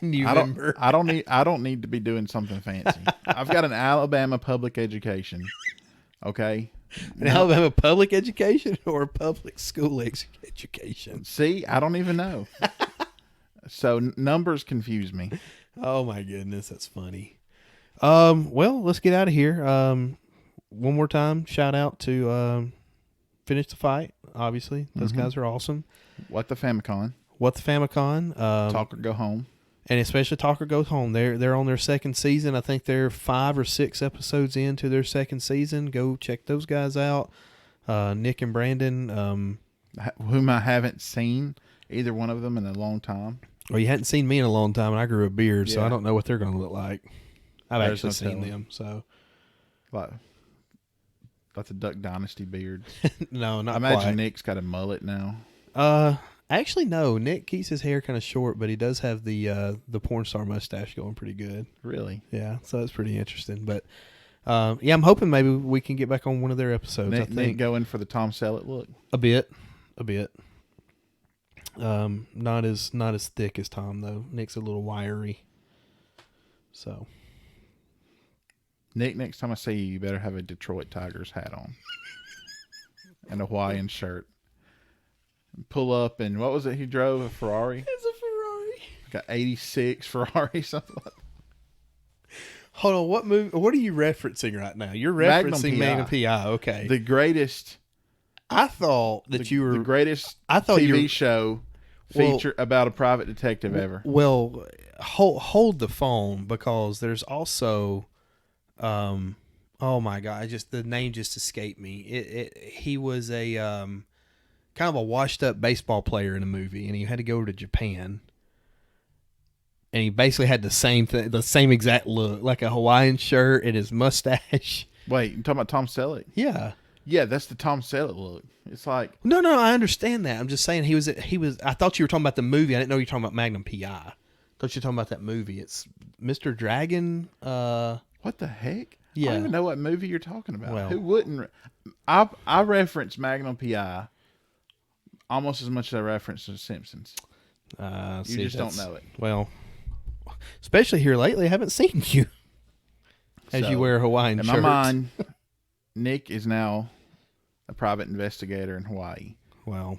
S2: November.
S1: I don't need to be doing something fancy. I've got an Alabama public education. Okay.
S2: An Alabama public education or a public school education?
S1: See, I don't even know. So numbers confuse me.
S2: Oh my goodness, that's funny. Well, let's get out of here. One more time, shout out to Finish the Fight. Obviously, those guys are awesome.
S1: WTFamicom.
S2: Talk
S1: or Go Home.
S2: And especially Talk or Go Home. They're on their second season. I think they're 5 or 6 episodes into their second season. Go check those guys out. Nick and Brandon.
S1: Whom I haven't seen, either one of them, in a long time.
S2: Well, you hadn't seen me in a long time, and I grew a beard, so I don't know what they're going to look like. I've actually seen them, so.
S1: Like the Duck Dynasty beard.
S2: No, not
S1: I imagine
S2: quite.
S1: Nick's got a mullet now.
S2: Actually, no. Nick keeps his hair kind of short, but he does have the porn star mustache going pretty good.
S1: Really?
S2: Yeah, so that's pretty interesting. But yeah, I'm hoping maybe we can get back on one of their episodes.
S1: Nick going for the Tom Selleck look.
S2: A bit. Not as thick as Tom though. Nick's a little wiry. So.
S1: Nick, next time I see you, you better have a Detroit Tigers hat on. And a Hawaiian shirt. Pull up and what was it he drove? A Ferrari?
S2: It's a Ferrari.
S1: Like a 86 Ferrari, something like that.
S2: Hold on, what movie? What are you referencing right now? You're referencing Magnum P.I. Okay.
S1: The greatest.
S2: I thought that you were
S1: the greatest.
S2: I thought
S1: TV show feature about a private detective ever.
S2: Well, hold the phone because there's also. Oh my God! The name just escaped me. He was a kind of a washed up baseball player in a movie, and he had to go to Japan, and he basically had the same exact look, like a Hawaiian shirt and his mustache.
S1: Wait, you talking about Tom Selleck?
S2: Yeah,
S1: that's the Tom Selleck look. It's like
S2: no, I understand that. I'm just saying he was. I thought you were talking about the movie. I didn't know you were talking about Magnum P.I. I thought you were talking about that movie. It's Mr. Dragon.
S1: What the heck?
S2: Yeah.
S1: I don't even know what movie you're talking about.
S2: Well,
S1: who wouldn't? I reference Magnum P.I. almost as much as I reference The Simpsons. You just don't know it.
S2: Well, especially here lately, I haven't seen you as you wear a Hawaiian shirt.
S1: In my mind, Nick is now a private investigator in Hawaii.
S2: Wow.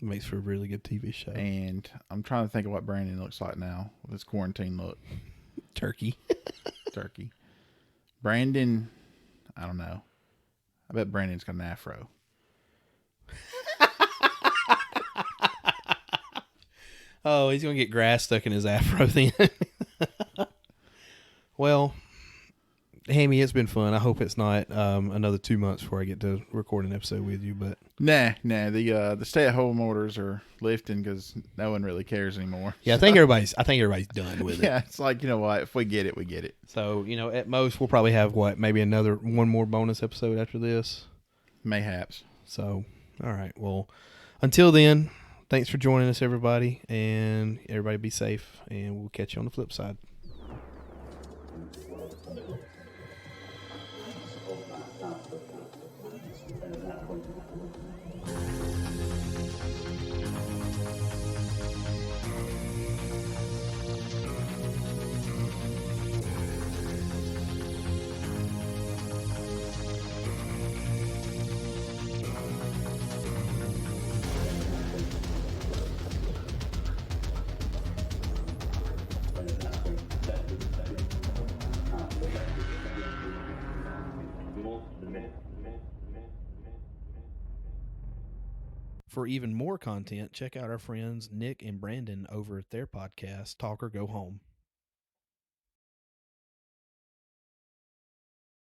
S2: Makes for a really good TV show.
S1: And I'm trying to think of what Brandon looks like now with his quarantine look.
S2: Turkey.
S1: Brandon, I don't know. I bet Brandon's got an afro.
S2: Oh, he's going to get grass stuck in his afro then. Well, Hammy, it's been fun. I hope it's not another 2 months before I get to record an episode with you. But
S1: Nah. The stay-at-home orders are lifting because no one really cares anymore.
S2: yeah, I think everybody's done with it.
S1: Yeah, it's like, you know what? If we get it, we get it.
S2: So at most we'll probably have maybe one more bonus episode after this.
S1: Mayhaps.
S2: So all right. Well, until then, thanks for joining us, everybody, and everybody be safe, and we'll catch you on the flip side. For even more content, check out our friends Nick and Brandon over at their podcast, Talk or Go Home.